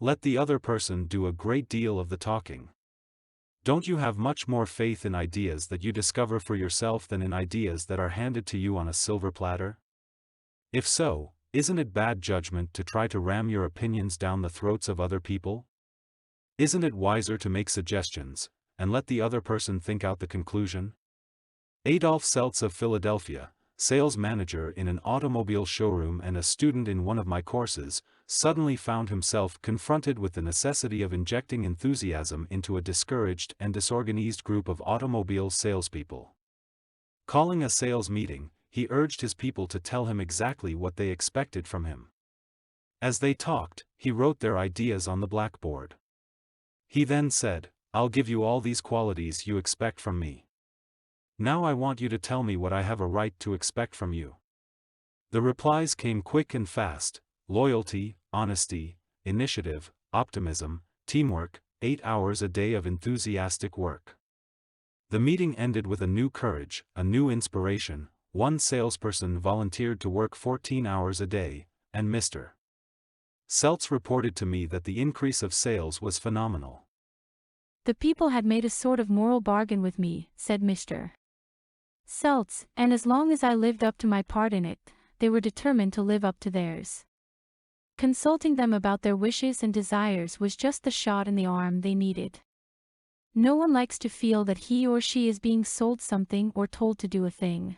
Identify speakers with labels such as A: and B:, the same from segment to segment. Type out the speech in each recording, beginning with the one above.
A: Let the other person do a great deal of the talking. Don't you have much more faith in ideas that you discover for yourself than in ideas that are handed to you on a silver platter? If so, isn't it bad judgment to try to ram your opinions down the throats of other people? Isn't it wiser to make suggestions, and let the other person think out the conclusion? Adolph Seltz of Philadelphia, sales manager in an automobile showroom and a student in one of my courses, suddenly found himself confronted with the necessity of injecting enthusiasm into a discouraged and disorganized group of automobile salespeople. Calling a sales meeting, he urged his people to tell him exactly what they expected from him. As they talked, he wrote their ideas on the blackboard. He then said, "I'll give you all these qualities you expect from me. Now I want you to tell me what I have a right to expect from you." The replies came quick and fast: loyalty, honesty, initiative, optimism, teamwork, 8 hours a day of enthusiastic work. The meeting ended with a new courage, a new inspiration. One salesperson volunteered to work 14 hours a day, and Mr. Seltz reported to me that the increase of sales was phenomenal.
B: "The people had made a sort of moral bargain with me," said Mr. Seltz, "and as long as I lived up to my part in it, they were determined to live up to theirs. Consulting them about their wishes and desires was just the shot in the arm they needed. No one likes to feel that he or she is being sold something or told to do a thing.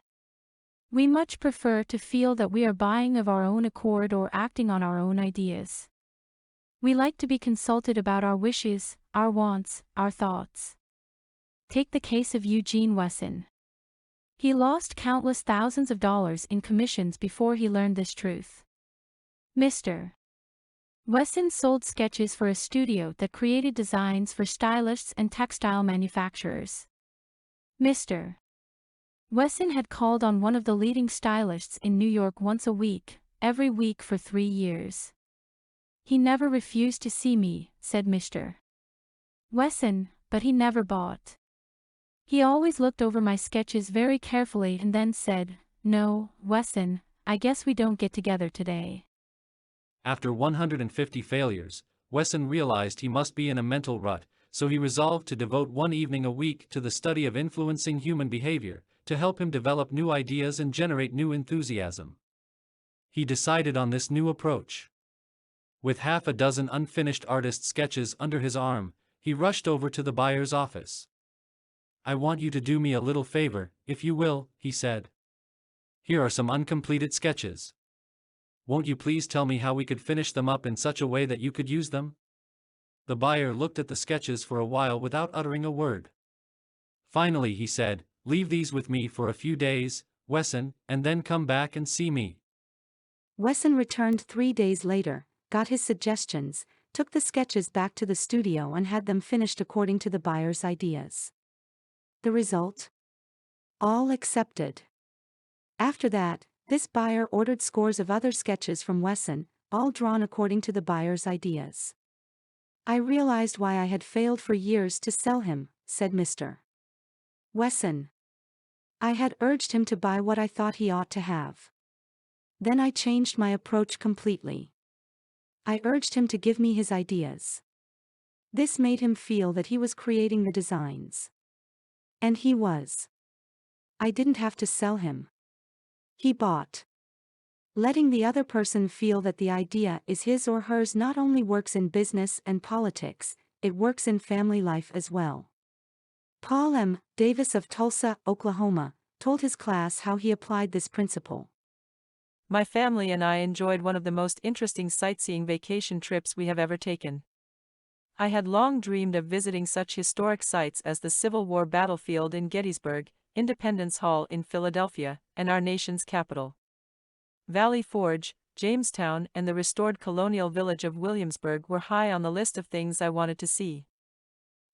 B: We much prefer to feel that we are buying of our own accord or acting on our own ideas. We like to be consulted about our wishes, our wants, our thoughts. Take the case of Eugene Wesson. He lost countless thousands of dollars in commissions before he learned this truth. Mr. Wesson sold sketches for a studio that created designs for stylists and textile manufacturers. Mr. Wesson had called on one of the leading stylists in New York once a week, every week for 3 years. He never refused to see me, said Mr. Wesson, but he never bought. He always looked over my sketches very carefully and then said, "No, Wesson, I guess we don't get together today."
C: After 150 failures, Wesson realized he must be in a mental rut, so he resolved to devote one evening a week to the study of influencing human behavior, to help him develop new ideas and generate new enthusiasm. He decided on this new approach. With half a dozen unfinished artist sketches under his arm, he rushed over to the buyer's office. "I want you to do me a little favor, if you will," he said. "Here are some uncompleted sketches. Won't you please tell me how we could finish them up in such a way that you could use them?" The buyer looked at the sketches for a while without uttering a word. Finally he said, "Leave these with me for a few days, Wesson, and then come back and see me."
D: Wesson returned 3 days later, got his suggestions, took the sketches back to the studio and had them finished according to the buyer's ideas. The result? All accepted. After that, this buyer ordered scores of other sketches from Wesson, all drawn according to the buyer's ideas. "I realized why I had failed for years to sell him," said Mr. Wesson. "I had urged him to buy what I thought he ought to have. Then I changed my approach completely. I urged him to give me his ideas. This made him feel that he was creating the designs. And he was. I didn't have to sell him. He bought. Letting the other person feel that the idea is his or hers not only works in business and politics, it works in family life as well." Paul M. Davis of Tulsa, Oklahoma, told his class how he applied this principle.
E: "My family and I enjoyed one of the most interesting sightseeing vacation trips we have ever taken. I had long dreamed of visiting such historic sites as the Civil War battlefield in Gettysburg, Independence Hall in Philadelphia, and our nation's capital. Valley Forge, Jamestown, and the restored colonial village of Williamsburg were high on the list of things I wanted to see.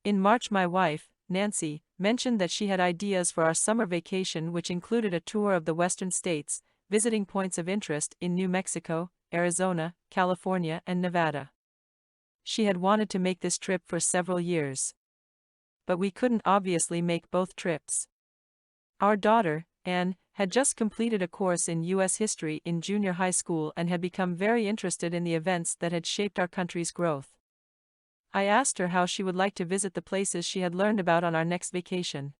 E: In March, my wife, Nancy, mentioned that she had ideas for our summer vacation, which included a tour of the western states, visiting points of interest in New Mexico, Arizona, California, and Nevada. She had wanted to make this trip for several years. But we couldn't obviously make both trips. Our daughter, Anne, had just completed a course in U.S. history in junior high school and had become very interested in the events that had shaped our country's growth. I asked her how she would like to visit the places she had learned about on our next vacation.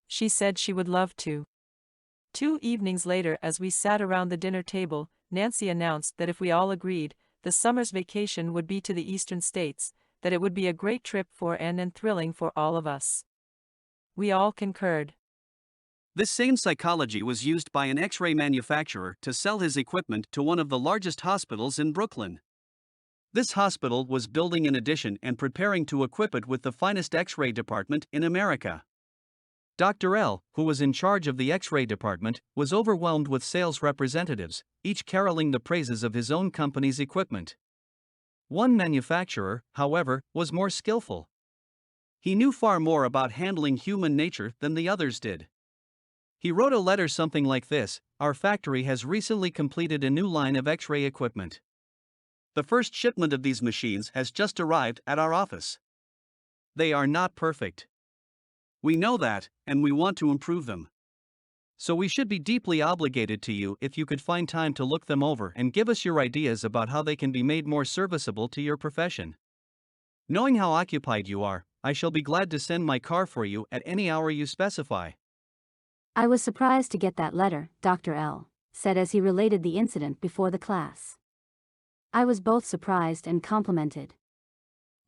E: She said she would love to. 2 evenings later, as we sat around the dinner table, Nancy announced that if we all agreed, the summer's vacation would be to the eastern states, that it would be a great trip for Anne and thrilling for all of us. We all concurred.
F: This same psychology was used by an X-ray manufacturer to sell his equipment to one of the largest hospitals in Brooklyn. This hospital was building an addition and preparing to equip it with the finest X-ray department in America. Dr. L, who was in charge of the X-ray department, was overwhelmed with sales representatives, each caroling the praises of his own company's equipment. One manufacturer, however, was more skillful. He knew far more about handling human nature than the others did. He wrote a letter something like this: "Our factory has recently completed a new line of X-ray equipment. The first shipment of these machines has just arrived at our office. They are not perfect. We know that, and we want to improve them. So we should be deeply obligated to you if you could find time to look them over and give us your ideas about how they can be made more serviceable to your profession. Knowing how occupied you are, I shall be glad to send my car for you at any hour you specify."
D: I was surprised to get that letter, Dr. L said as he related the incident before the class. I was both surprised and complimented.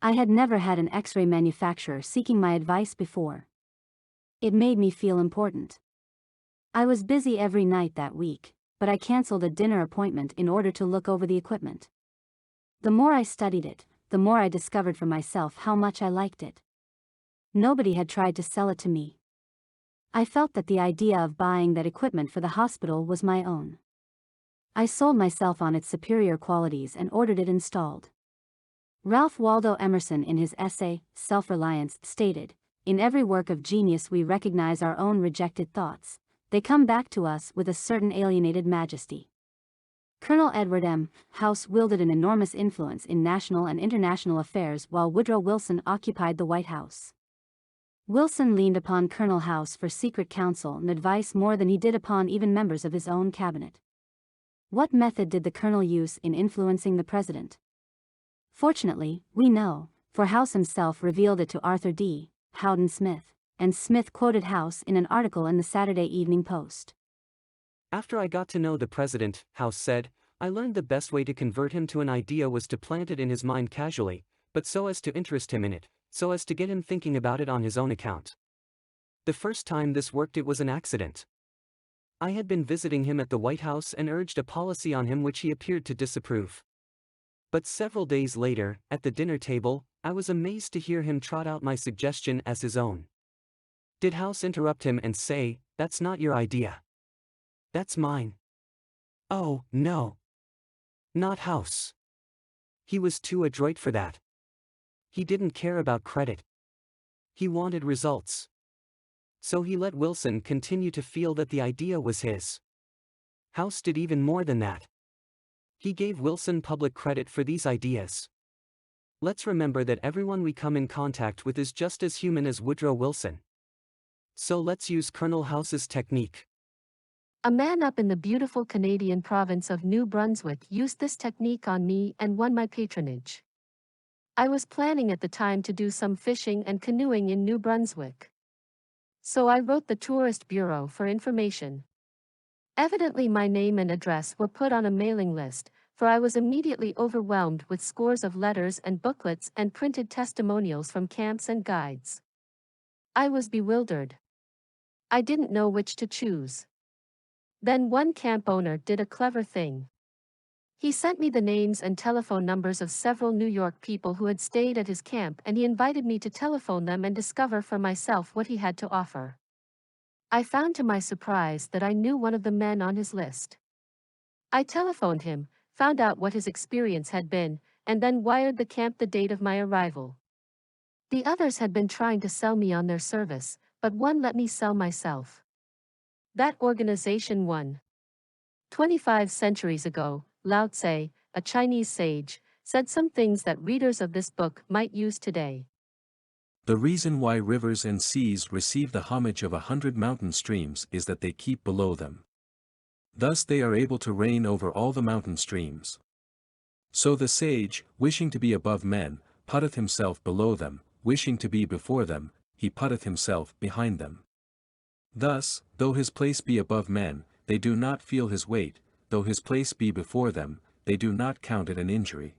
D: I had never had an X-ray manufacturer seeking my advice before. It made me feel important. I was busy every night that week, but I canceled a dinner appointment in order to look over the equipment. The more I studied it, the more I discovered for myself how much I liked it. Nobody had tried to sell it to me. I felt that the idea of buying that equipment for the hospital was my own. I sold myself on its superior qualities and ordered it installed. Ralph Waldo Emerson, in his essay, Self-Reliance, stated, "In every work of genius we recognize our own rejected thoughts. They come back to us with a certain alienated majesty." Colonel Edward M. House wielded an enormous influence in national and international affairs while Woodrow Wilson occupied the White House. Wilson leaned upon Colonel House for secret counsel and advice more than he did upon even members of his own cabinet. What method did the colonel use in influencing the president? Fortunately, we know, for House himself revealed it to Arthur D. Howden Smith, and Smith quoted House in an article in the Saturday Evening Post.
G: "After I got to know the president," House said, "I learned the best way to convert him to an idea was to plant it in his mind casually, but so as to interest him in it, so as to get him thinking about it on his own account. The first time this worked it was an accident. I had been visiting him at the White House and urged a policy on him which he appeared to disapprove. But several days later, at the dinner table, I was amazed to hear him trot out my suggestion as his own. Did House interrupt him and say, 'That's not your idea. That's mine'? Oh, no. Not House. He was too adroit for that. He didn't care about credit. He wanted results. So he let Wilson continue to feel that the idea was his. House did even more than that. He gave Wilson public credit for these ideas. Let's remember that everyone we come in contact with is just as human as Woodrow Wilson. So let's use Colonel House's technique."
B: A man up in the beautiful Canadian province of New Brunswick used this technique on me and won my patronage. I was planning at the time to do some fishing and canoeing in New Brunswick. So I wrote the Tourist Bureau for information. Evidently my name and address were put on a mailing list, for I was immediately overwhelmed with scores of letters and booklets and printed testimonials from camps and guides. I was bewildered. I didn't know which to choose. Then one camp owner did a clever thing. He sent me the names and telephone numbers of several New York people who had stayed at his camp, and he invited me to telephone them and discover for myself what he had to offer. I found to my surprise that I knew one of the men on his list. I telephoned him, found out what his experience had been, and then wired the camp the date of my arrival. The others had been trying to sell me on their service, but one let me sell myself. That organization won. 25 centuries ago, Lao Tse, a Chinese sage, said some things that readers of this book might use today.
A: The reason why rivers and seas receive the homage of 100 mountain streams is that they keep below them. Thus they are able to reign over all the mountain streams. So the sage, wishing to be above men,
H: putteth himself below them, wishing to be before them, he putteth himself behind them. Thus, though his place be above men, they do not feel his weight, though his place be before them, they do not count it an injury.